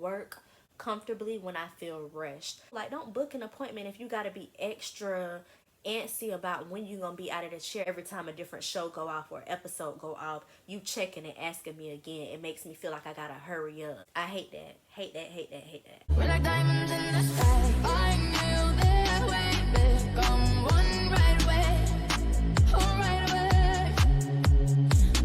work comfortably when I feel rushed. Like, don't book an appointment if you gotta be extra antsy about when you're gonna be out of the chair every time a different show go off or episode go off. You checking and asking me again. It makes me feel like I gotta hurry up. I hate that. Hate that, hate that, hate that. We're like diamonds in the sky. I knew that way, babe. Come one right away. Oh, right away.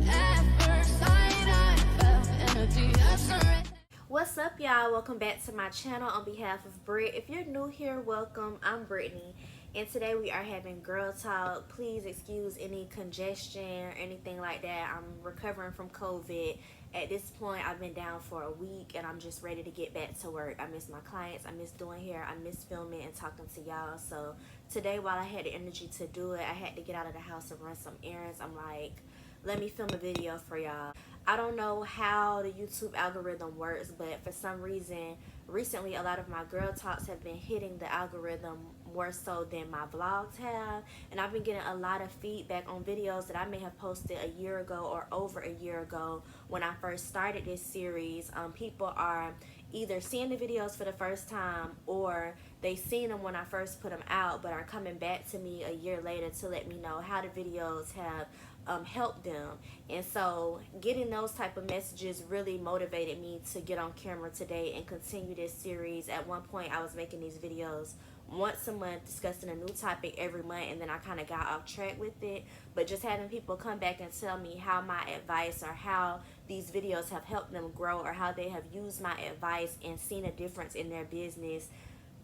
At first sight, I felt energy. I surrendered. What's up, y'all? Welcome back to my channel. On behalf of Brit, if you're new here, welcome. I'm Brittany, and today we are having girl talk. Please excuse any congestion or anything like that. I'm recovering from COVID. At this point, I've been down for a week, and I'm just ready to get back to work. I miss my clients. I miss doing hair. I miss filming and talking to y'all. So today, while I had the energy to do it, I had to get out of the house and run some errands. I'm like, let me film a video for y'all. I don't know how the YouTube algorithm works, but for some reason, recently a lot of my girl talks have been hitting the algorithm more so than my vlogs have. And I've been getting a lot of feedback on videos that I may have posted a year ago or over a year ago when I first started this series. People are either seeing the videos for the first time or they seen them when I first put them out but are coming back to me a year later to let me know how the videos have helped them. And so getting those type of messages really motivated me to get on camera today and continue this series. At one point I was making these videos once a month discussing a new topic every month, and then I kind of got off track with it. But just having people come back and tell me how my advice or how these videos have helped them grow or how they have used my advice and seen a difference in their business,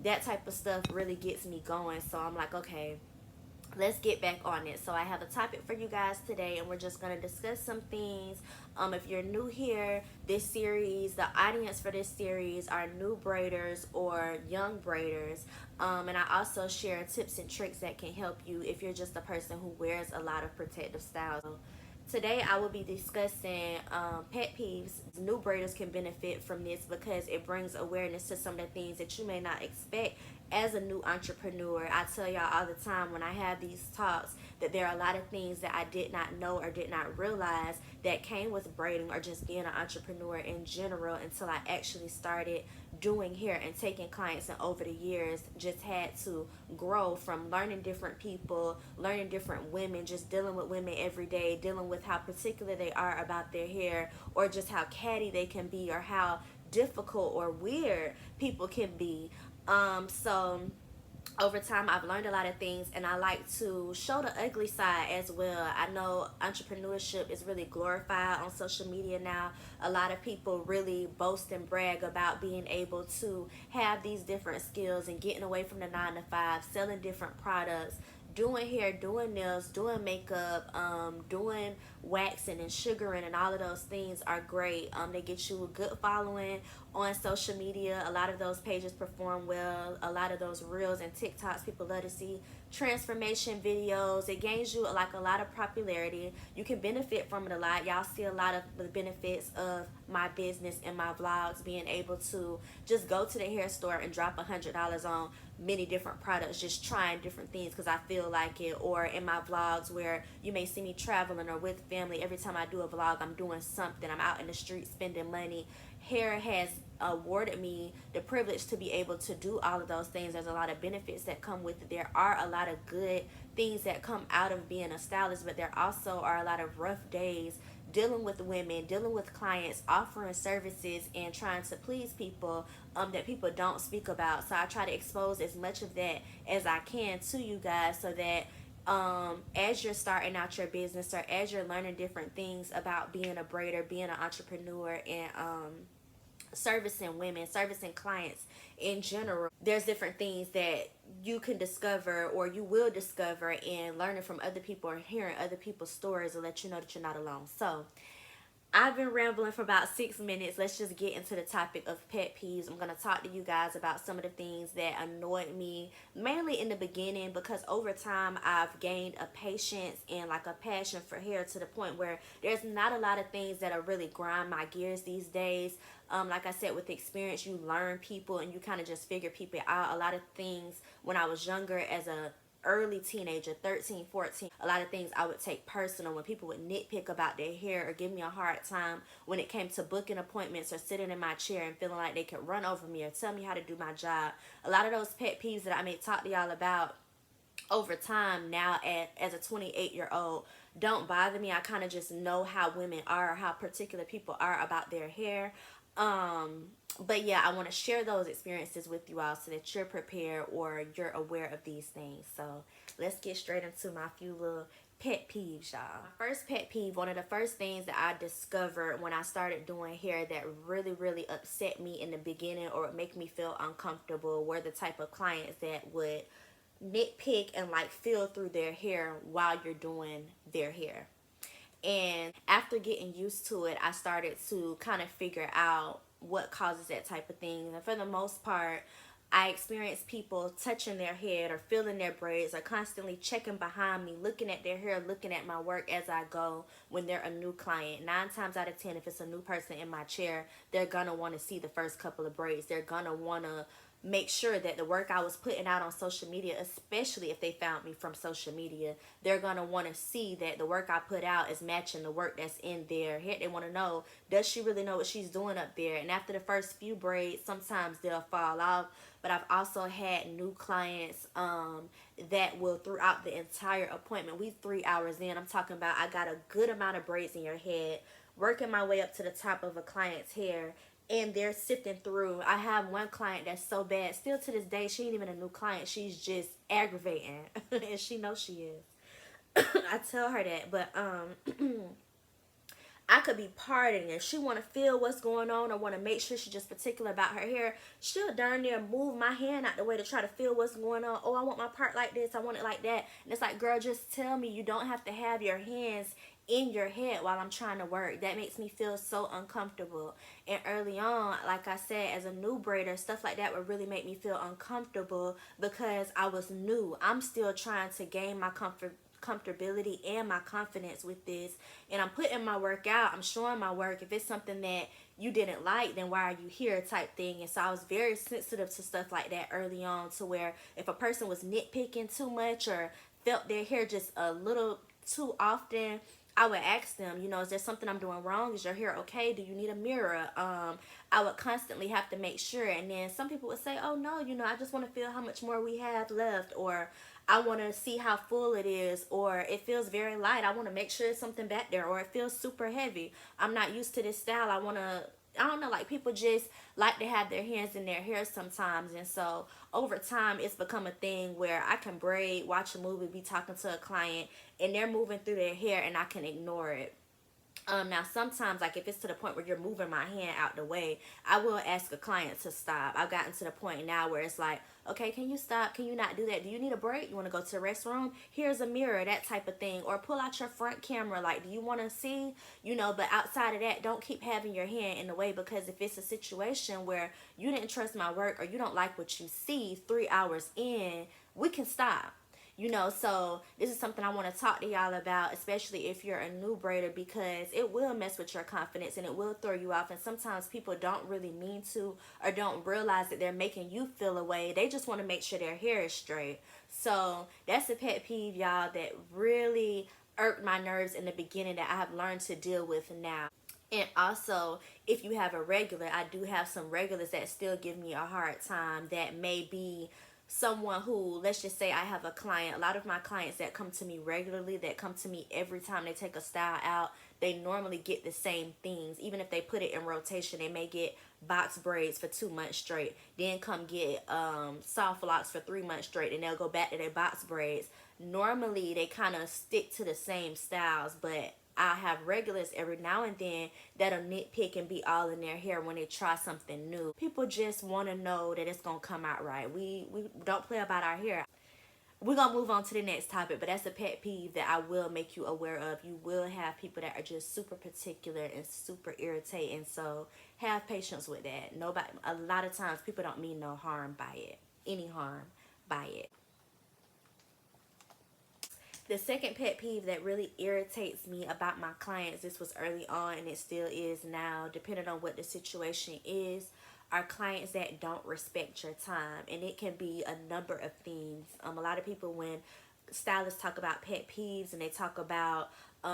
that type of stuff really gets me going. So I'm like, okay, let's get back on it. So I have a topic for you guys today, and we're just going to discuss some things. If you're new here, this series, the audience for this series are new braiders or young braiders. And I also share tips and tricks that can help you if you're just a person who wears a lot of protective styles. Today I will be discussing pet peeves. New braiders can benefit from this because it brings awareness to some of the things that you may not expect as a new entrepreneur. I tell y'all all the time when I have these talks that there are a lot of things that I did not know or did not realize that came with braiding or just being an entrepreneur in general until I actually started doing hair and taking clients, and over the years just had to grow from learning different people, learning different women, just dealing with women every day, dealing with how particular they are about their hair or just how catty they can be or how difficult or weird people can be. So over time I've learned a lot of things, and I like to show the ugly side as well. I know entrepreneurship is really glorified on social media now. A lot of people really boast and brag about being able to have these different skills and getting away from the 9 to 5, selling different products, doing hair, doing nails, doing makeup, doing waxing and sugaring, and all of those things are great. They get you a good following on social media. A lot of those pages perform well. A lot of those reels and TikToks, people love to see transformation videos. It gains you like a lot of popularity. You can benefit from it a lot. Y'all see a lot of the benefits of my business and my vlogs, being able to just go to the hair store and drop $100 on many different products, just trying different things because I feel like it. Or in my vlogs where you may see me traveling or with family, every time I do a vlog I'm doing something. I'm out in the street spending money. Hair has awarded me the privilege to be able to do all of those things. There's a lot of benefits that come with it. There are a lot of good things that come out of being a stylist, but there also are a lot of rough days dealing with women, dealing with clients, offering services and trying to please people that people don't speak about. So I try to expose as much of that as I can to you guys, so that as you're starting out your business or as you're learning different things about being a braider, being an entrepreneur, and servicing women, servicing clients in general, there's different things that you can discover or you will discover in learning from other people or hearing other people's stories to let you know that you're not alone. So I've been rambling for about 6 minutes. Let's just get into the topic of pet peeves. I'm going to talk to you guys about some of the things that annoyed me, mainly in the beginning, because over time I've gained a patience and like a passion for hair to the point where there's not a lot of things that are really grind my gears these days. Like I said, with experience, you learn people and you kind of just figure people out. A lot of things when I was younger as a early teenager, 13, 14, a lot of things I would take personal when people would nitpick about their hair or give me a hard time when it came to booking appointments or sitting in my chair and feeling like they could run over me or tell me how to do my job. A lot of those pet peeves that I may talk to y'all about over time now as a 28-year-old don't bother me. I kind of just know how women are, how particular people are about their hair. But yeah, I want to share those experiences with you all so that you're prepared or you're aware of these things. So let's get straight into my few little pet peeves, y'all. My first pet peeve, one of the first things that I discovered when I started doing hair that really upset me in the beginning or would make me feel uncomfortable were the type of clients that would nitpick and like feel through their hair while you're doing their hair. And after getting used to it, I started to kind of figure out what causes that type of thing. And for the most part, I experienced people touching their head or feeling their braids or constantly checking behind me, looking at their hair, looking at my work as I go when they're a new client. 9 times out of 10, if it's a new person in my chair, they're going to want to see the first couple of braids. They're going to want to make sure that the work I was putting out on social media, especially if they found me from social media, they're going to want to see that the work I put out is matching the work that's in their hair. They want to know, does she really know what she's doing up there? And after the first few braids, sometimes they'll fall off. But I've also had new clients that will, throughout the entire appointment, we 3 hours in, I'm talking about I got a good amount of braids in your head, working my way up to the top of a client's hair, and they're sifting through. I have one client that's so bad, still to this day, she ain't even a new client, she's just aggravating. And she knows she is. I tell her that, but I could be partying. If she want to feel what's going on or want to make sure she's just particular about her hair, she'll darn near move my hand out the way to try to feel what's going on. Oh, I want my part like this, I want it like that. And it's like, girl, just tell me. You don't have to have your hands in your head while I'm trying to work. That makes me feel so uncomfortable. And early on, like I said, as a new braider, stuff like that would really make me feel uncomfortable because I was new. I'm still trying to gain my comfortability and my confidence with this, and I'm putting my work out, I'm showing my work. If it's something that you didn't like, then why are you here type thing. And so I was very sensitive to stuff like that early on, to where if a person was nitpicking too much or felt their hair just a little too often, I would ask them, you know, is there something I'm doing wrong? Is your hair okay? Do you need a mirror? I would constantly have to make sure. And then some people would say, oh no, you know, I just want to feel how much more we have left, or I want to see how full it is, or it feels very light, I want to make sure it's something back there, or it feels super heavy, I'm not used to this style, I want to, I don't know, like people just like to have their hands in their hair sometimes. And so over time it's become a thing where I can braid, watch a movie, be talking to a client, and they're moving through their hair and I can ignore it. Now sometimes, like if it's to the point where you're moving my hand out the way, I will ask a client to stop. I've gotten to the point now where it's like, okay, can you stop? Can you not do that? Do you need a break? You want to go to the restroom? Here's a mirror, that type of thing. Or pull out your front camera, like, do you want to see? You know, but outside of that, don't keep having your hand in the way, because if it's a situation where you didn't trust my work or you don't like what you see 3 hours in, we can stop. You know, so this is something I want to talk to y'all about, especially if you're a new braider, because it will mess with your confidence and it will throw you off. And sometimes people don't really mean to, or don't realize that they're making you feel away. They just want to make sure their hair is straight. So that's a pet peeve, y'all, that really irked my nerves in the beginning that I have learned to deal with now. And also, if you have a regular, I do have some regulars that still give me a hard time, that may be someone who, let's just say I have a client, a lot of my clients that come to me regularly, that come to me every time they take a style out, they normally get the same things. Even if they put it in rotation, they may get box braids for 2 months straight, then come get soft locks for 3 months straight, and they'll go back to their box braids. Normally they kind of stick to the same styles, but I have regulars every now and then that'll nitpick and be all in their hair when they try something new. People just want to know that it's going to come out right. We don't play about our hair. We're going to move on to the next topic, but that's a pet peeve that I will make you aware of. You will have people that are just super particular and super irritating, so have patience with that. Nobody, a lot of times people don't mean no harm by it, any harm by it. The second pet peeve that really irritates me about my clients, this was early on and it still is now, depending on what the situation is, are clients that don't respect your time. And it can be a number of things. A lot of people, when stylists talk about pet peeves, and they talk about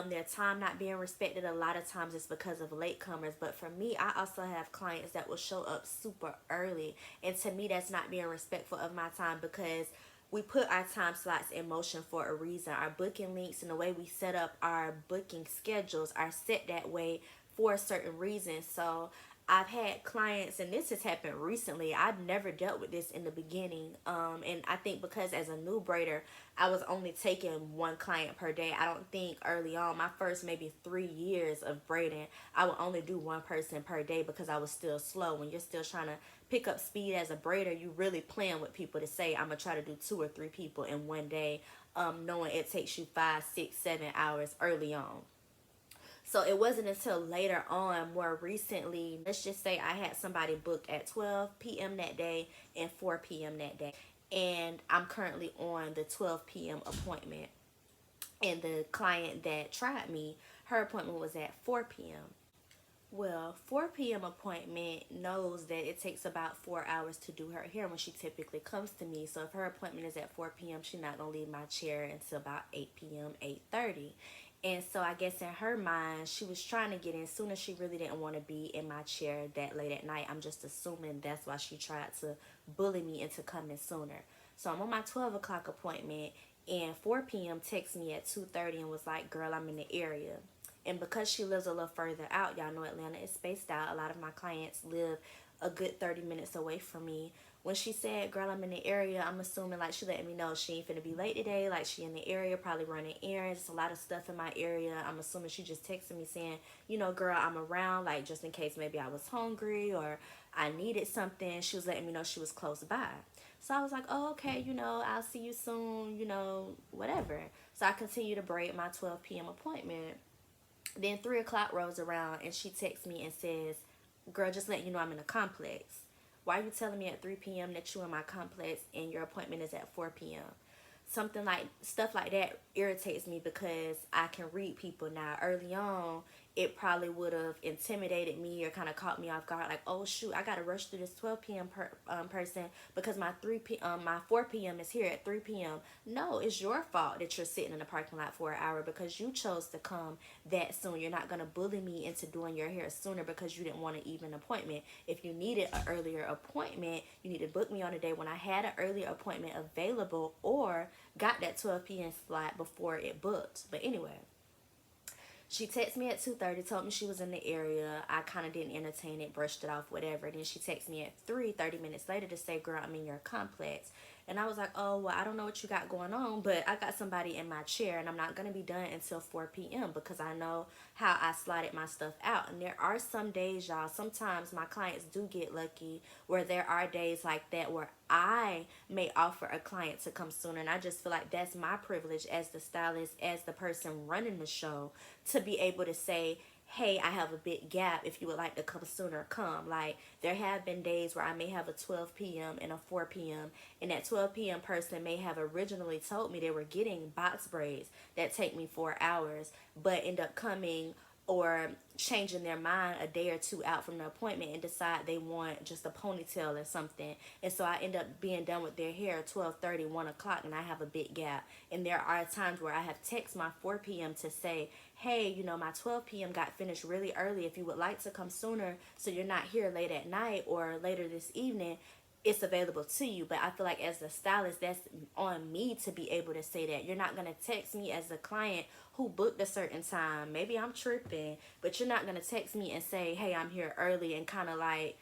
their time not being respected. A lot of times it's because of latecomers. But for me, I also have clients that will show up super early, and to me that's not being respectful of my time, because we put our time slots in motion for a reason. Our booking links and the way we set up our booking schedules are set that way for a certain reason. So I've had clients, and this has happened recently. I've never dealt with this in the beginning. And I think because as a new braider, I was only taking one client per day. I don't think early on, my first maybe 3 years of braiding, I would only do one person per day because I was still slow. When you're still trying to pick up speed as a braider, you really plan with people to say, I'm going to try to do 2 or 3 people in one day, knowing it takes you 5, 6, 7 hours early on. So it wasn't until later on, more recently, let's just say I had somebody booked at 12 p.m. that day and 4 p.m. that day. And I'm currently on the 12 p.m. appointment. And the client that tried me, her appointment was at 4 p.m. Well, 4 p.m. appointment knows that it takes about 4 hours to do her hair when she typically comes to me. So if her appointment is at 4 p.m., she's not going to leave my chair until about 8 p.m., 8:30. And so I guess in her mind, she was trying to get in sooner. She really didn't want to be in my chair that late at night. I'm just assuming that's why she tried to bully me into coming sooner. So I'm on my 12 o'clock appointment, and 4 p.m. texts me at 2:30 and was like, girl, I'm in the area. And because she lives a little further out, y'all know Atlanta is spaced out. A lot of my clients live a good 30 minutes away from me. When she said, girl, I'm in the area, I'm assuming like she letting me know she ain't finna be late today. Like she in the area, probably running errands. There's a lot of stuff in my area. I'm assuming she just texted me saying, you know, girl, I'm around, like just in case maybe I was hungry or I needed something. She was letting me know she was close by. So I was like, oh, okay, you know, I'll see you soon, you know, whatever. So I continue to braid my 12 p.m. appointment. Then 3 o'clock rolls around and she texts me and says, girl, just letting you know I'm in a complex. Why are you telling me at 3 p.m. that you're in my complex and your appointment is at 4 p.m.? Something like, stuff like that irritates me because I can read people now. Early on, it probably would have intimidated me or kind of caught me off guard. Like, oh shoot, I gotta rush through this 12 p.m. person because my 4 p.m. is here at 3 p.m. No, it's your fault that you're sitting in the parking lot for an hour because you chose to come that soon. You're not gonna bully me into doing your hair sooner because you didn't want an even appointment. If you needed an earlier appointment, you need to book me on a day when I had an earlier appointment available or got that 12 p.m. slot before it booked. But anyway, she texted me at 2:30, told me she was in the area. I kind of didn't entertain it, brushed it off, whatever. Then she texted me at 30 minutes later to say, girl, I'm in your complex. And I was like, oh, well, I don't know what you got going on, but I got somebody in my chair, and I'm not going to be done until 4 p.m. because I know how I slotted my stuff out. And there are some days, y'all, sometimes my clients do get lucky where there are days like that where I may offer a client to come sooner. And I just feel like that's my privilege as the stylist, as the person running the show, to be able to say, hey, I have a big gap. If you would like to come sooner, come. Like, there have been days where I may have a 12 p.m. and a 4 p.m. And that 12 p.m. person may have originally told me they were getting box braids that take me 4 hours, but end up coming or changing their mind a day or two out from the appointment and decide they want just a ponytail or something. And so I end up being done with their hair at 12:30, 1 o'clock, and I have a big gap. And there are times where I have texted my 4 p.m. to say, hey, you know, my 12 p.m. got finished really early. If you would like to come sooner so you're not here late at night or later this evening, it's available to you. But I feel like as a stylist, that's on me to be able to say that. You're not going to text me as a client who booked a certain time. Maybe I'm tripping, but you're not going to text me and say, hey, I'm here early, and kind of like,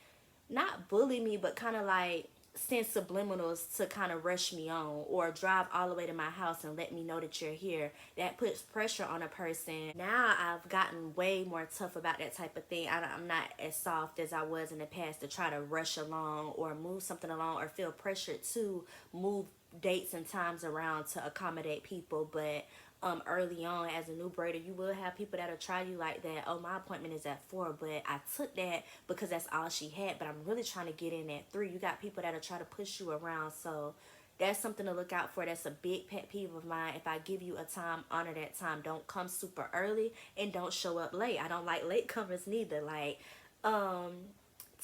not bully me, but kind of like send subliminals to kind of rush me on, or drive all the way to my house and let me know that you're here. That puts pressure on a person. Now I've gotten way more tough about that type of thing. I'm not as soft as I was in the past to try to rush along or move something along or feel pressured to move dates and times around to accommodate people. But early on as a new braider, you will have people that'll try you like that. Oh, my appointment is at 4, but I took that because that's all she had, but I'm really trying to get in at 3. You got people that'll try to push you around. So that's something to look out for. That's a big pet peeve of mine. If I give you a time, honor that time. Don't come super early and don't show up late. I don't like late comers neither. Like,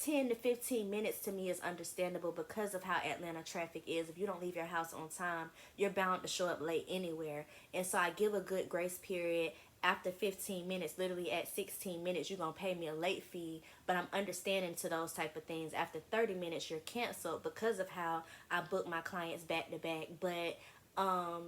10 to 15 minutes to me is understandable because of how Atlanta traffic is. If you don't leave your house on time, you're bound to show up late anywhere. And so I give a good grace period. After 15 minutes, literally at 16 minutes, you're going to pay me a late fee, but I'm understanding to those type of things. After 30 minutes, you're canceled because of how I book my clients back to back. But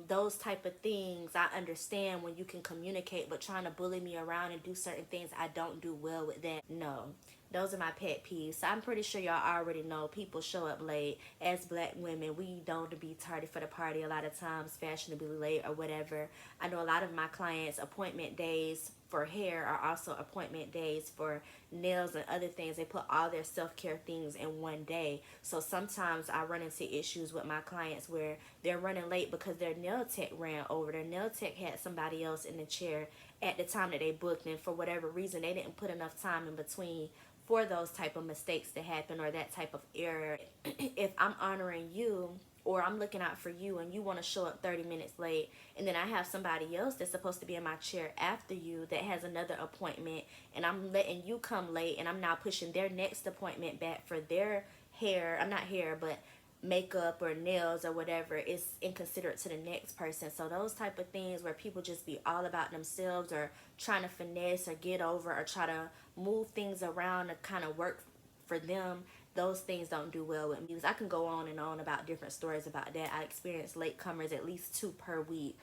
those type of things I understand when you can communicate, but trying to bully me around and do certain things, I don't do well with that. No, those are my pet peeves. So I'm pretty sure y'all already know people show up late. As black women, we know to be tardy for the party a lot of times, fashionably late or whatever. I know a lot of my clients' appointment days for hair are also appointment days for nails and other things. They put all their self-care things in one day. So sometimes I run into issues with my clients where they're running late because their nail tech ran over. Their nail tech had somebody else in the chair at the time that they booked, and for whatever reason they didn't put enough time in between for those type of mistakes to happen or that type of error. If I'm honoring you or I'm looking out for you and you want to show up 30 minutes late, and then I have somebody else that's supposed to be in my chair after you that has another appointment, and I'm letting you come late, and I'm now pushing their next appointment back for their hair, I'm not hair, but makeup or nails or whatever, is inconsiderate to the next person. So those type of things where people just be all about themselves or trying to finesse or get over or try to move things around to kind of work for them, those things don't do well with me. I can go on and on about different stories about that. I experience late comers at least 2 per week.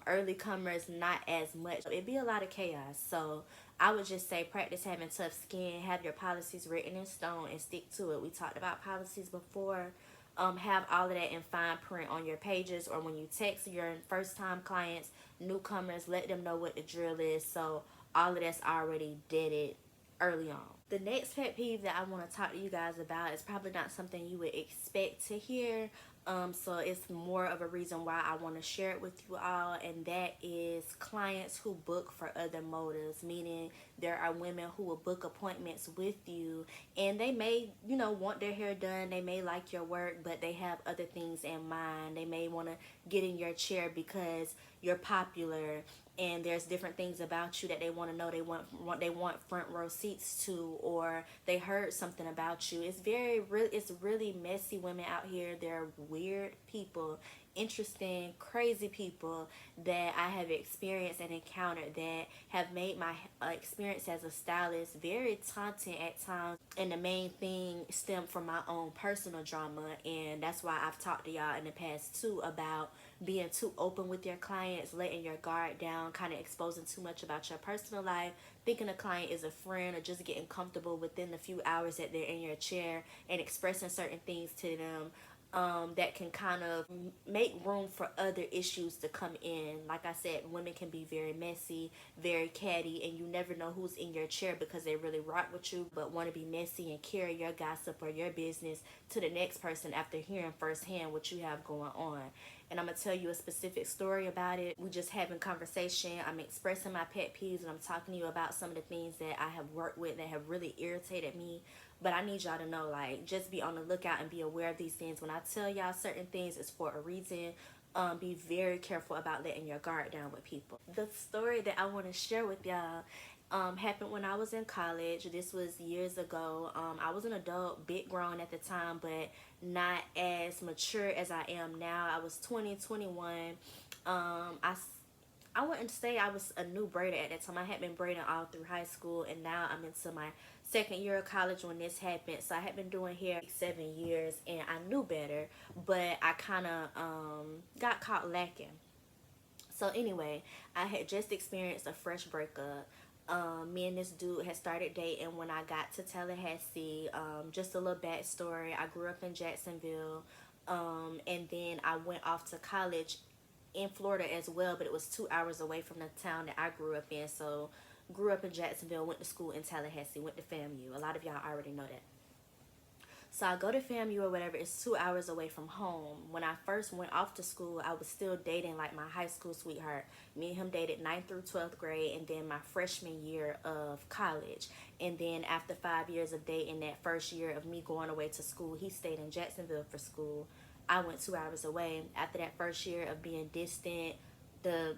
Early comers, not as much. It'd be a lot of chaos. So I would just say practice having tough skin, have your policies written in stone and stick to it. We talked about policies before. Have all of that in fine print on your pages, or when you text your first time clients, newcomers, let them know what the drill is. So all of that's already deaded early on. The next pet peeve that I want to talk to you guys about is probably not something you would expect to hear. So it's more of a reason why I want to share it with you all, and that is clients who book for other motives, meaning there are women who will book appointments with you and they may, want their hair done, they may like your work, but they have other things in mind. They may want to get in your chair because you're popular and there's different things about you that they want to know. They want front row seats to, or they heard something about you. It's really messy women out here. They're weird people, interesting, crazy people that I have experienced and encountered that have made my experience as a stylist very taunting at times. And the main thing stemmed from my own personal drama, and that's why I've talked to y'all in the past too about being too open with your clients, letting your guard down, kind of exposing too much about your personal life, thinking a client is a friend, or just getting comfortable within the few hours that they're in your chair and expressing certain things to them. That can kind of make room for other issues to come in. Like I said, women can be very messy, very catty, and you never know who's in your chair because they really rock with you but want to be messy and carry your gossip or your business to the next person after hearing firsthand what you have going on. And I'm going to tell you a specific story about it. We just having conversation. I'm expressing my pet peeves, and I'm talking to you about some of the things that I have worked with that have really irritated me. But I need y'all to know, just be on the lookout and be aware of these things. When I tell y'all certain things, it's for a reason. Be very careful about letting your guard down with people. The story that I want to share with y'all happened when I was in college. This was years ago. I was an adult, big grown at the time, but not as mature as I am now. I was 20, 21. I wouldn't say I was a new braider at that time. I had been braiding all through high school, and now I'm into my second year of college when this happened. So I had been doing hair 7 years, and I knew better, but I kind of got caught lacking. So anyway, I had just experienced a fresh breakup. Me and this dude had started dating when I got to Tallahassee. Just a little backstory. I grew up in Jacksonville, and then I went off to college in Florida as well, but it was 2 hours away from the town that I grew up in. So grew up in Jacksonville, went to school in Tallahassee, went to FAMU. A lot of y'all already know that. So I go to FAMU or whatever. It's 2 hours away from home. When I first went off to school, I was still dating my high school sweetheart. Me and him dated 9th through 12th grade, and then my freshman year of college. And then after 5 years of dating, that first year of me going away to school, he stayed in Jacksonville for school. I went 2 hours away. After that first year of being distant, the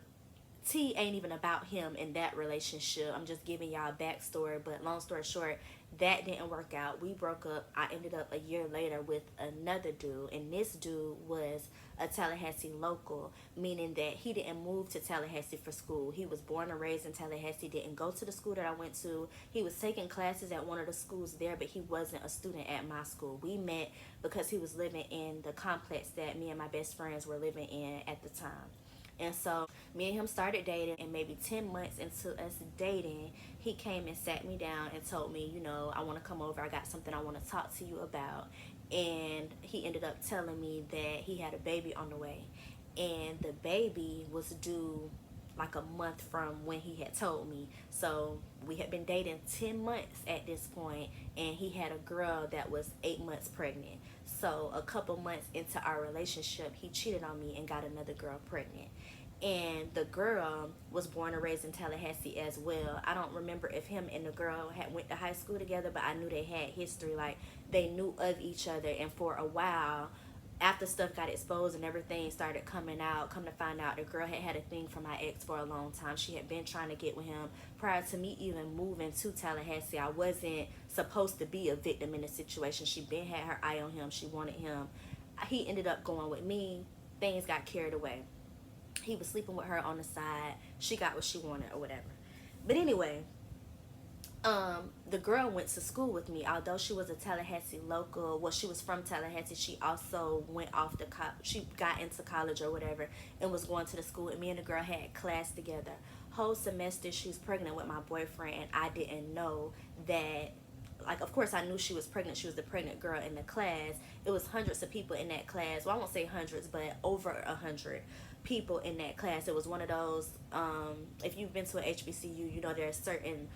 tea ain't even about him in that relationship. I'm just giving y'all a backstory, but long story short, That didn't work out. We broke up. I ended up a year later with another dude, and this dude was a Tallahassee local, meaning that he didn't move to Tallahassee for school. He was born and raised in Tallahassee, didn't go to the school that I went to. He was taking classes at one of the schools there, but he wasn't a student at my school. We met because he was living in the complex that me and my best friends were living in at the time. And so me and him started dating, and maybe 10 months into us dating, he came and sat me down and told me, I want to come over. I got something I want to talk to you about. And he ended up telling me that he had a baby on the way. And the baby was due like a month from when he had told me. So we had been dating 10 months at this point, and he had a girl that was 8 months pregnant. So a couple months into our relationship, he cheated on me and got another girl pregnant. And the girl was born and raised in Tallahassee as well. I don't remember if him and the girl had went to high school together, but I knew they had history. Like, they knew of each other. And for a while, after stuff got exposed and everything started coming out, come to find out the girl had had a thing for my ex for a long time. She had been trying to get with him prior to me even moving to Tallahassee. I wasn't supposed to be a victim in the situation. She been had her eye on him. She wanted him. He ended up going with me. Things got carried away. He was sleeping with her on the side. She got what she wanted or whatever. But anyway, the girl went to school with me. Although she was a Tallahassee local, well, she was from Tallahassee, she also went off to she got into college or whatever and was going to the school. And me and the girl had class together. Whole semester she was pregnant with my boyfriend, and I didn't know that. Like, of course I knew she was pregnant. She was the pregnant girl in the class. It was hundreds of people in that class. Well, I won't say hundreds, but over 100 people in that class. It was one of those, if you've been to a HBCU, you know there are certain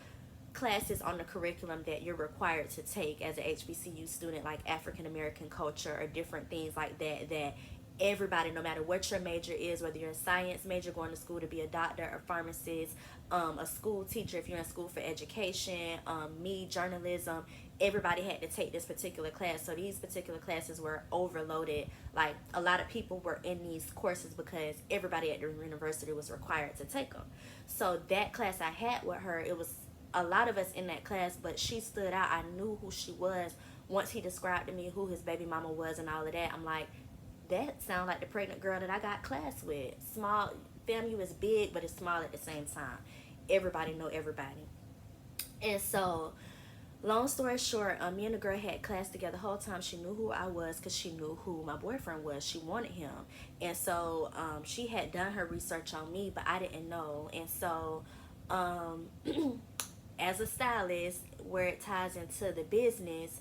classes on the curriculum that you're required to take as a HBCU student, like African American culture or different things like that, that everybody, no matter what your major is, whether you're a science major going to school to be a doctor, a pharmacist, a school teacher if you're in school for education, me, journalism, everybody had to take this particular class. So these particular classes were overloaded. Like, a lot of people were in these courses because everybody at the university was required to take them. So that class I had with her, it was a lot of us in that class, but she stood out. I knew who she was once he described to me who his baby mama was and all of that. I'm like, that sounds like the pregnant girl that I got class with. Small, FAMU is big, but it's small at the same time. Everybody know everybody. And so, long story short, me and the girl had class together the whole time. She knew who I was because she knew who my boyfriend was. She wanted him. And so, she had done her research on me, but I didn't know. And so, as a stylist, where it ties into the business,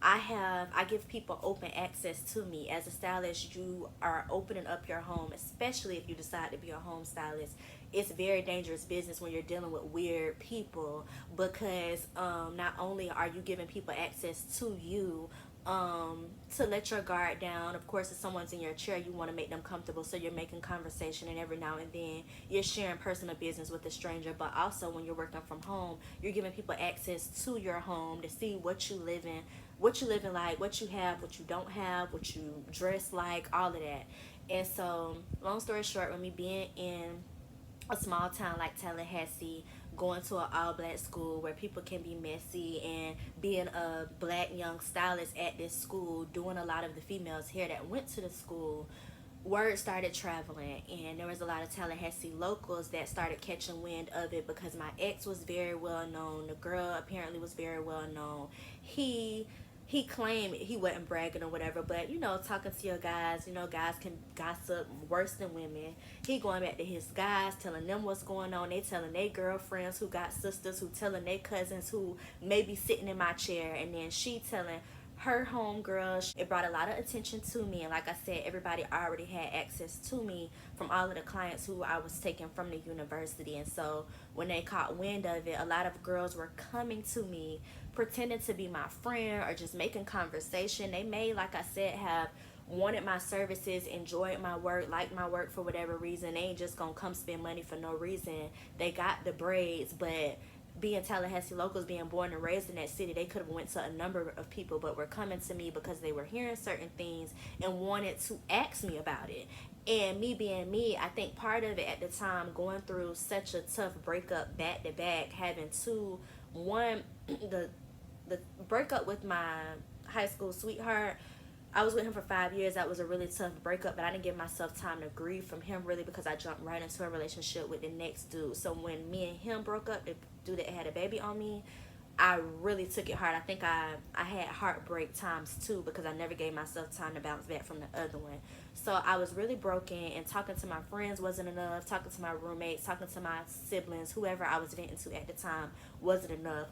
I give people open access to me. As a stylist, you are opening up your home, especially if you decide to be a home stylist. It's very dangerous business when you're dealing with weird people, because not only are you giving people access to you, to let your guard down. Of course, if someone's in your chair, you want to make them comfortable, so you're making conversation, and every now and then you're sharing personal business with a stranger. But also, when you're working from home, you're giving people access to your home to see what you live in, like, what you have, what you don't have, what you dress like, all of that. And so, long story short, with me being in a small town like Tallahassee, going to an all-black school where people can be messy, and being a black young stylist at this school, doing a lot of the females here that went to the school, word started traveling, and there was a lot of Tallahassee locals that started catching wind of it because my ex was very well known. The girl apparently was very well known. He claimed he wasn't bragging or whatever, but talking to your guys, guys can gossip worse than women. He going back to his guys, telling them what's going on. They telling their girlfriends who got sisters, who telling their cousins who may be sitting in my chair, and then she telling her homegirl. It brought a lot of attention to me, and like I said, everybody already had access to me from all of the clients who I was taking from the university. And so when they caught wind of it, a lot of girls were coming to me pretending to be my friend or just making conversation. They may, like I said, have wanted my services, enjoyed my work, liked my work for whatever reason. They ain't just gonna come spend money for no reason. They got the braids, but being Tallahassee locals, being born and raised in that city, they could have went to a number of people, but were coming to me because they were hearing certain things and wanted to ask me about it. And me being me, I think part of it at the time, going through such a tough breakup back to back, having the the breakup with my high school sweetheart, I was with him for 5 years. That was a really tough breakup, but I didn't give myself time to grieve from him really because I jumped right into a relationship with the next dude. So when me and him broke up, the dude that had a baby on me, I really took it hard. I think I had heartbreak times two because I never gave myself time to bounce back from the other one. So I was really broken, and talking to my friends wasn't enough. Talking to my roommates, talking to my siblings, whoever I was venting to at the time wasn't enough.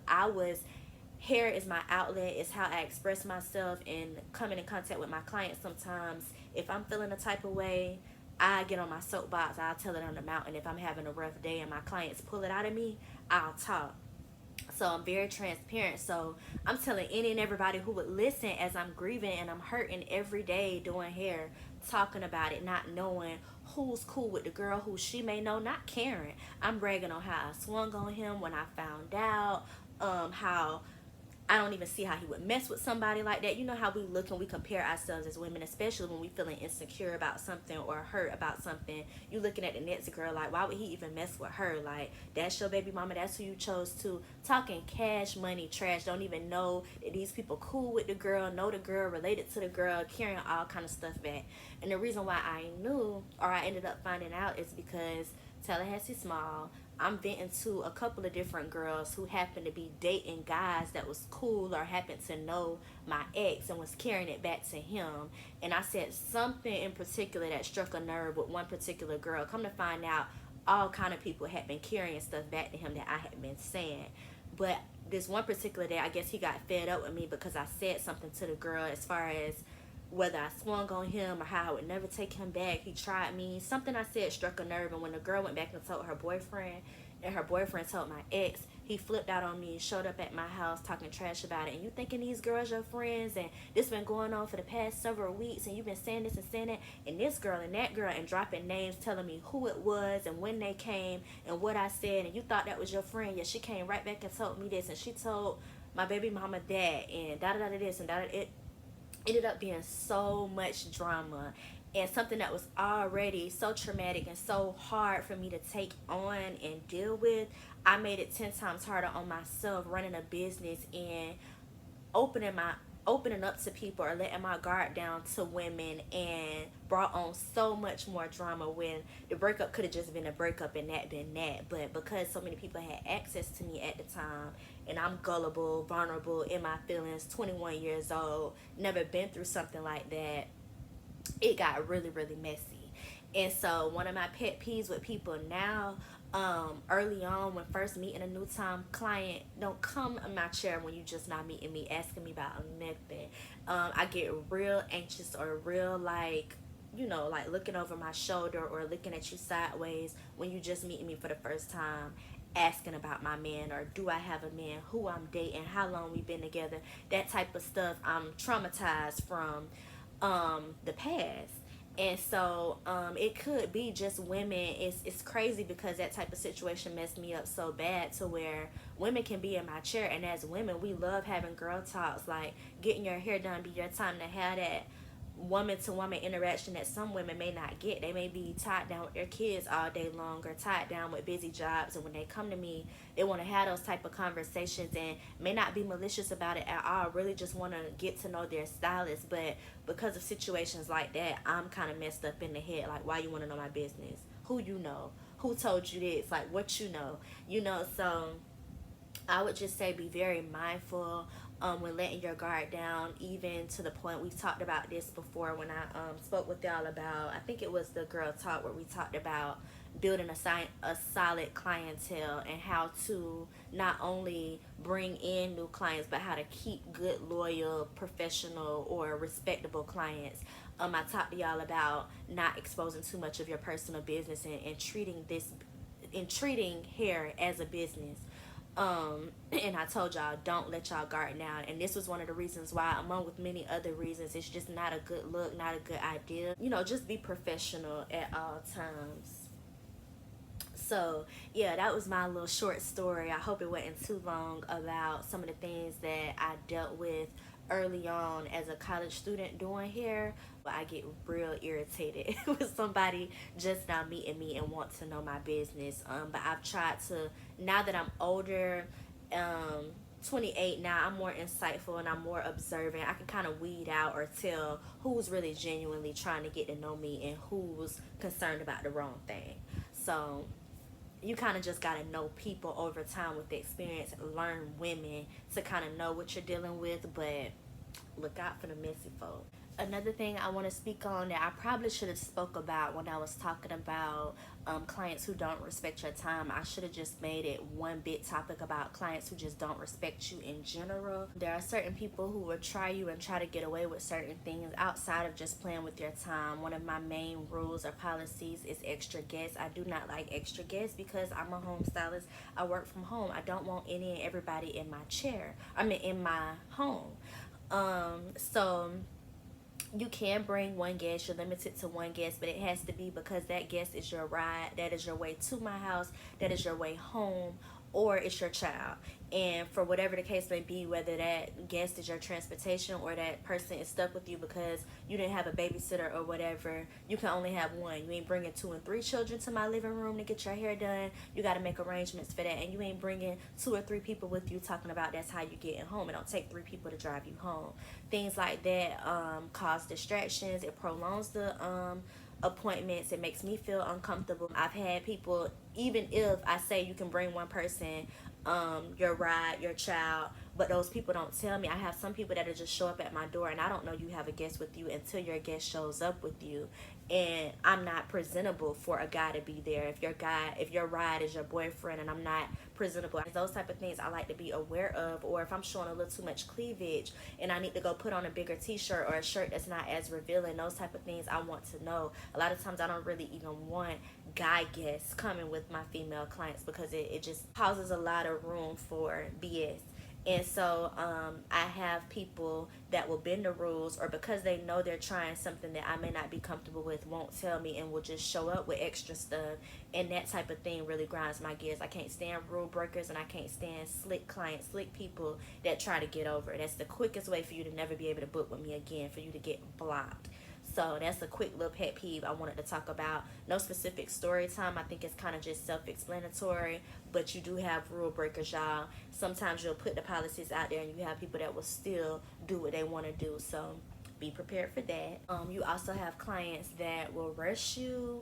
Hair is my outlet. It's how I express myself and coming in contact with my clients. Sometimes if I'm feeling a type of way, I get on my soapbox. I'll tell it on the mountain. If I'm having a rough day and my clients pull it out of me, I'll talk. So I'm very transparent. So I'm telling any and everybody who would listen as I'm grieving and I'm hurting every day doing hair, talking about it, not knowing who's cool with the girl who she may know, not caring. I'm bragging on how I swung on him when I found out, how I don't even see how he would mess with somebody like that. You know how we look and we compare ourselves as women, especially when we feeling insecure about something or hurt about something. You looking at the next girl like, why would he even mess with her? Like, that's your baby mama. That's who you chose to. Talking cash, money, trash. Don't even know that these people cool with the girl, know the girl, related to the girl, carrying all kind of stuff back. And the reason why I knew, or I ended up finding out, is because Tallahassee Small, I'm venting to a couple of different girls who happened to be dating guys that was cool or happened to know my ex and was carrying it back to him. And I said something in particular that struck a nerve with one particular girl. Come to find out, all kind of people had been carrying stuff back to him that I had been saying. But this one particular day, I guess he got fed up with me because I said something to the girl as far as whether I swung on him or how I would never take him back. He tried me. Something I said struck a nerve, and when the girl went back and told her boyfriend, and her boyfriend told my ex, he flipped out on me and showed up at my house talking trash about it. And you thinking these girls your friends, and this been going on for the past several weeks, and you've been saying this and saying that, and this girl and that girl, and dropping names, telling me who it was and when they came and what I said, and you thought that was your friend. Yeah, she came right back and told me this, and she told my baby mama that, and da-da-da this, and da-da. It ended up being so much drama and something that was already so traumatic and so hard for me to take on and deal with. I made it 10 times harder on myself running a business and opening up to people or letting my guard down to women, and brought on so much more drama when the breakup could have just been a breakup and that been that. But because so many people had access to me at the time, and I'm gullible, vulnerable in my feelings, 21 years old, never been through something like that, it got really, really messy. And so one of my pet peeves with people now, early on when first meeting a new time client, don't come in my chair when you just not meeting me asking me about nothing. I get real anxious or real like, you know, like looking over my shoulder or looking at you sideways when you just meeting me for the first time, asking about my man, or do I have a man, who I'm dating, how long we've been together, that type of stuff. I'm traumatized from the past. And so it could be just women. It's crazy because that type of situation messed me up so bad to where women can be in my chair, and as women we love having girl talks, like getting your hair done be your time to have that woman to woman interaction that some women may not get. They may be tied down with their kids all day long or tied down with busy jobs, and when they come to me they want to have those type of conversations and may not be malicious about it at all, really just want to get to know their stylist. But because of situations like that, I'm kind of messed up in the head, like, why you want to know my business, who you know, who told you this, like what you know. So I would just say be very mindful when letting your guard down, even to the point, we've talked about this before when I spoke with y'all about, I think it was the girl talk, where we talked about building a solid clientele and how to not only bring in new clients but how to keep good, loyal, professional, or respectable clients. I talked to y'all about not exposing too much of your personal business and treating hair as a business. And I told y'all, don't let y'all guard down, and this was one of the reasons why, among with many other reasons, it's just not a good look, not a good idea. You know, just be professional at all times. So yeah, that was my little short story. I hope it wasn't too long about some of the things that I dealt with early on as a college student doing hair. But I get real irritated with somebody just now meeting me and want to know my business. But I've tried to, now that I'm older, 28 now, I'm more insightful and I'm more observant. I can kind of weed out or tell who's really genuinely trying to get to know me and who's concerned about the wrong thing. So you kind of just got to know people over time with the experience, learn women to kind of know what you're dealing with, but look out for the messy folk. Another thing I want to speak on that I probably should have spoke about when I was talking about clients who don't respect your time. I should have just made it one big topic about clients who just don't respect you in general. There are certain people who will try you and try to get away with certain things outside of just playing with your time. One of my main rules or policies is extra guests. I do not like extra guests because I'm a home stylist. I work from home. I don't want any and everybody in my chair. I mean, in my home. So you can bring one guest. You're limited to one guest, but it has to be because that guest is your ride, that is your way to my house, that is your way home, or it's your child. And for whatever the case may be, whether that guest is your transportation or that person is stuck with you because you didn't have a babysitter or whatever, you can only have one. You ain't bringing 2 and 3 children to my living room to get your hair done. You got to make arrangements for that. And you ain't bringing 2 or 3 people with you talking about that's how you getting home. It don't take 3 people to drive you home. Things like that cause distractions. It prolongs the appointments. It makes me feel uncomfortable. I've had people, even if I say you can bring one person, your ride, your child, but those people don't tell me. I have some people that'll just show up at my door and I don't know you have a guest with you until your guest shows up with you, and I'm not presentable for a guy to be there. If your ride is your boyfriend and I'm not presentable, those type of things I like to be aware of. Or if I'm showing a little too much cleavage and I need to go put on a bigger t-shirt or a shirt that's not as revealing, those type of things I want to know. A lot of times I don't really even want guy guests coming with my female clients because it just causes a lot of room for BS. And so I have people that will bend the rules, or because they know they're trying something that I may not be comfortable with, won't tell me and will just show up with extra stuff. And that type of thing really grinds my gears. I can't stand rule breakers, and I can't stand slick clients, slick people that try to get over. That's the quickest way for you to never be able to book with me again, for you to get blocked. So that's a quick little pet peeve I wanted to talk about. No specific story time. I think it's kind of just self-explanatory, but you do have rule breakers, y'all. Sometimes you'll put the policies out there and you have people that will still do what they want to do. So be prepared for that. You also have clients that will rush you.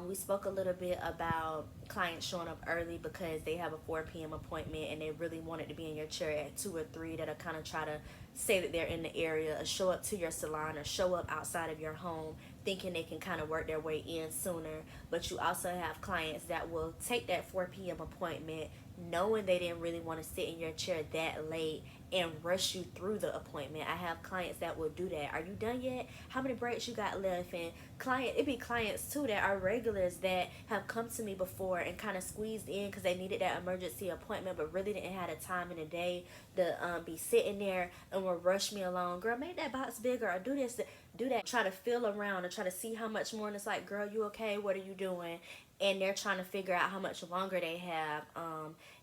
We spoke a little bit about clients showing up early because they have a 4 p.m. appointment and they really wanted to be in your chair at 2 or 3, that'll kind of try to say that they're in the area, or show up to your salon, or show up outside of your home thinking they can kind of work their way in sooner. But you also have clients that will take that 4 p.m. appointment knowing they didn't really want to sit in your chair that late and rush you through the appointment. I have clients that will do that. Are you done yet? How many breaks you got left? And it be clients too that are regulars that have come to me before and kind of squeezed in because they needed that emergency appointment, but really didn't have the time in the day to be sitting there and will rush me along. Girl, make that box bigger, or do this, do that. Try to feel around and try to see how much more. And it's like, girl, you okay? What are you doing? And they're trying to figure out how much longer they have.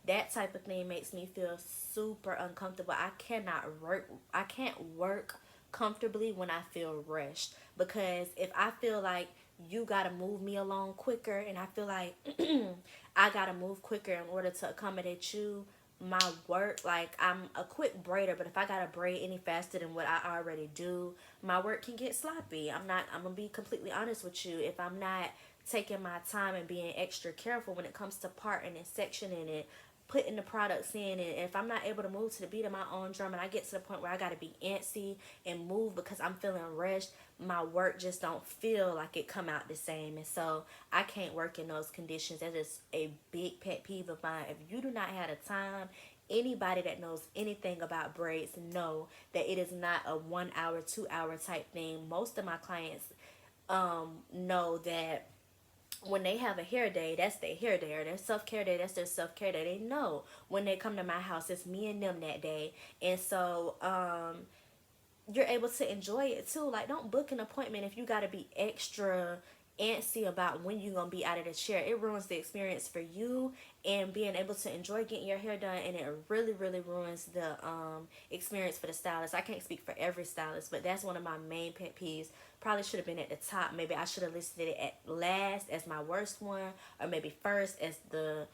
That type of thing makes me feel super uncomfortable. I can't work comfortably when I feel rushed, because if I feel like you gotta move me along quicker, and I feel like I gotta move quicker in order to accommodate you, my work, like, I'm a quick braider, but if I gotta braid any faster than what I already do, my work can get sloppy. I'm gonna be completely honest with you. If I'm not taking my time and being extra careful when it comes to parting and sectioning it, putting the products in, and if I'm not able to move to the beat of my own drum and I get to the point where I got to be antsy and move because I'm feeling rushed, my work just don't feel like it come out the same. And so I can't work in those conditions. That is a big pet peeve of mine. If you do not have the time, anybody that knows anything about braids know that it is not a 1 hour, 2 hour type thing. Most of my clients know that when they have a hair day, that's their hair day, or their self-care day, that's their self-care day. They know when they come to my house, it's me and them that day. And so you're able to enjoy it too. Like, don't book an appointment if you got to be extra antsy about when you're gonna be out of the chair. It ruins the experience for you and being able to enjoy getting your hair done, and it really ruins the experience for the stylist. I can't speak for every stylist, but that's one of my main pet peeves. Probably should have been at the top. Maybe I should have listed it at last as my worst one, or maybe first as the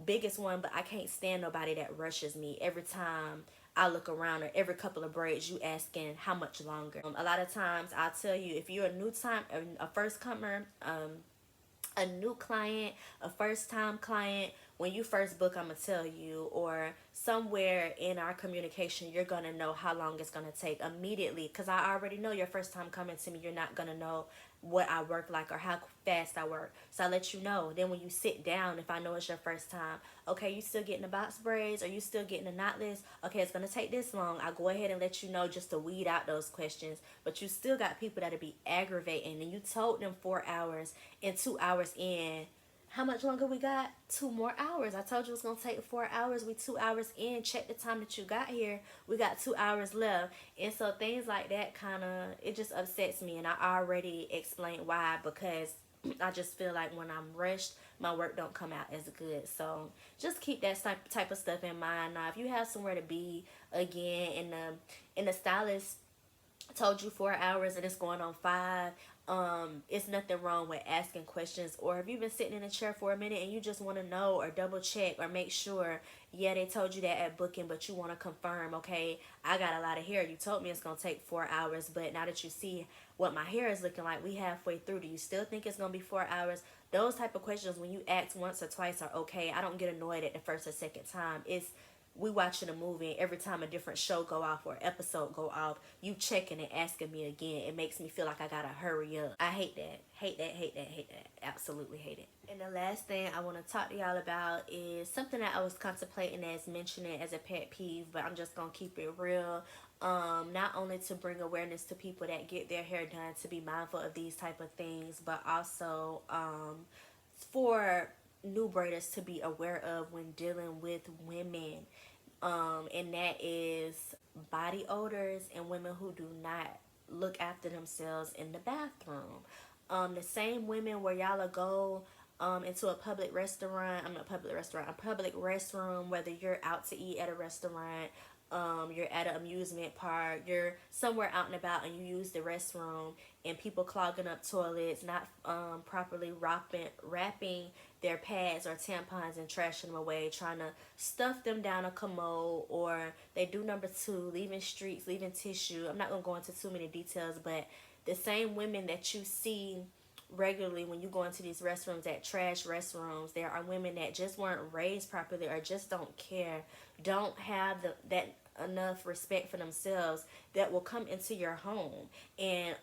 biggest one, but I can't stand nobody that rushes me every time I look around, or every couple of braids you asking how much longer. A lot of times I'll tell you, if you're a first comer, a new client, a first time client, when you first book, I'm gonna tell you, or somewhere in our communication, you're gonna know how long it's gonna take immediately, because I already know your first time coming to me, you're not gonna know what I work like or how fast I work. So I let you know. Then when you sit down, if I know it's your first time, okay, you still getting the box braids? Are you still getting the knotless? Okay, it's gonna take this long. I go ahead and let you know just to weed out those questions. But you still got people that'll be aggravating, and you told them 4 hours, and 2 hours in, how much longer we got? 2 more hours. I told you it was gonna take 4 hours. We 2 hours in. Check the time that you got here. We got 2 hours left. And so things like that it just upsets me. And I already explained why, because I just feel like when I'm rushed, my work don't come out as good. So just keep that type of stuff in mind. Now, if you have somewhere to be, again, in the stylist told you 4 hours and it's going on 5, it's nothing wrong with asking questions. Or if you've been sitting in a chair for a minute and you just want to know or double check or make sure, yeah, they told you that at booking, but you want to confirm, okay, I got a lot of hair, you told me it's going to take 4 hours, but now that you see what my hair is looking like, we halfway through, do you still think it's going to be 4 hours? Those type of questions, when you ask once or twice, are okay. I don't get annoyed at the first or second time. We watching a movie, and every time a different show go off or episode go off, you checking and asking me again. It makes me feel like I gotta hurry up. I hate that. Hate that, hate that, hate that. Absolutely hate it. And the last thing I want to talk to y'all about is something that I was contemplating as mentioning as a pet peeve, but I'm just gonna keep it real. Not only to bring awareness to people that get their hair done, to be mindful of these type of things, but also for new braiders to be aware of when dealing with women, and that is body odors and women who do not look after themselves in the bathroom. The same women where y'all go into a public restaurant, I'm not a public restaurant, a public restroom, whether you're out to eat at a restaurant, you're at an amusement park, you're somewhere out and about, and you use the restroom, and people clogging up toilets, not properly wrapping their pads or tampons and trashing them away, trying to stuff them down a commode, or they do number 2, leaving streaks, leaving tissue. I'm not going to go into too many details, but the same women that you see regularly when you go into these restrooms, at trash restrooms, there are women that just weren't raised properly or just don't care, don't have that enough respect for themselves, that will come into your home. And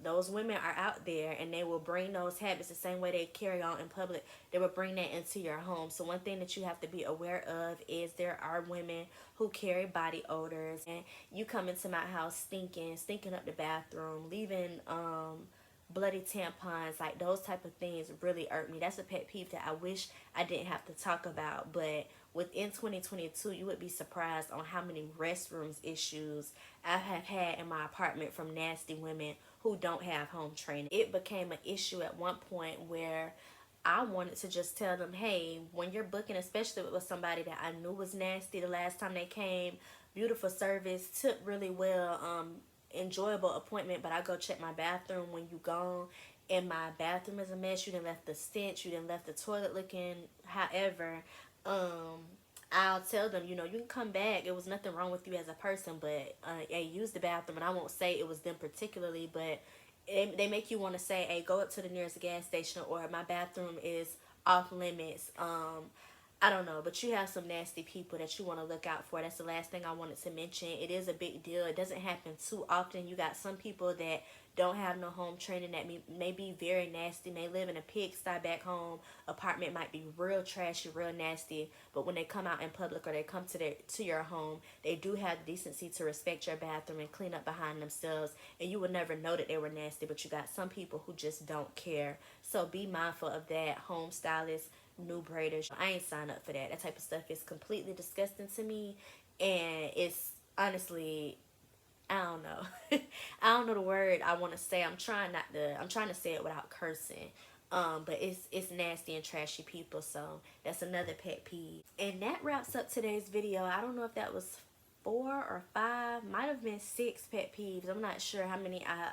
those women are out there, and they will bring those habits the same way they carry on in public. They will bring that into your home. So one thing that you have to be aware of is there are women who carry body odors, and you come into my house stinking up the bathroom, leaving bloody tampons. Like, those type of things really irk me. That's a pet peeve that I wish I didn't have to talk about. But within 2022, you would be surprised on how many restrooms issues I have had in my apartment from nasty women who don't have home training. It became an issue at one point where I wanted to just tell them, hey, when you're booking, especially with somebody that I knew was nasty the last time they came, beautiful service, took really well, enjoyable appointment, but I go check my bathroom when you gone, and my bathroom is a mess. You done left the stench, you done left the toilet looking however. I'll tell them, you can come back, it was nothing wrong with you as a person, but hey, use the bathroom. And I won't say it was them particularly, but they make you want to say, hey, go up to the nearest gas station, or my bathroom is off limits. I don't know, but you have some nasty people that you want to look out for. That's the last thing I wanted to mention. It is a big deal. It doesn't happen too often. You got some people that don't have no home training, that may be very nasty, may live in a pigsty back home. Apartment might be real trashy, real nasty, but when they come out in public, or they come to your home, they do have the decency to respect your bathroom and clean up behind themselves, and you would never know that they were nasty. But you got some people who just don't care. So be mindful of that, home stylists, new braiders. I ain't signed up for that. That type of stuff is completely disgusting to me, and it's honestly, I don't know. I don't know the word I want to say. I'm trying to say it without cursing. But it's nasty and trashy people. So that's another pet peeve. And that wraps up today's video. I don't know if that was 4 or 5, might have been 6 pet peeves. I'm not sure how many I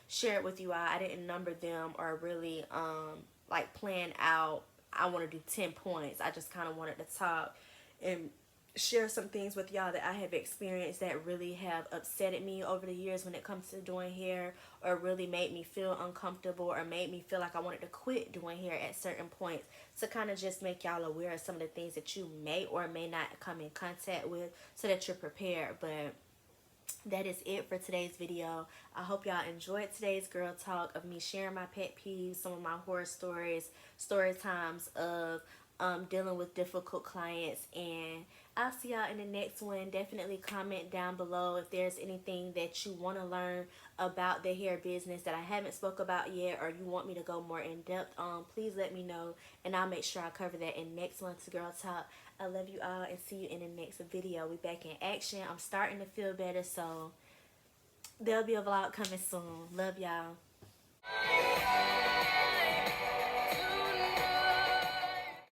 shared with you all. I didn't number them or really like plan out I want to do 10 points. I just kind of wanted to talk and share some things with y'all that I have experienced that really have upsetted me over the years when it comes to doing hair, or really made me feel uncomfortable, or made me feel like I wanted to quit doing hair at certain points, to kind of just make y'all aware of some of the things that you may or may not come in contact with, so that you're prepared. But that is it for today's video. I hope y'all enjoyed today's girl talk of me sharing my pet peeves, some of my horror stories, story times of dealing with difficult clients, and I'll see y'all in the next one. Definitely comment down below if there's anything that you want to learn about the hair business that I haven't spoke about yet, or you want me to go more in depth on. Please let me know, and I'll make sure I cover that in next month's girl talk. I love you all, and see you in the next video. We back in action. I'm starting to feel better, so there'll be a vlog coming soon. Love y'all.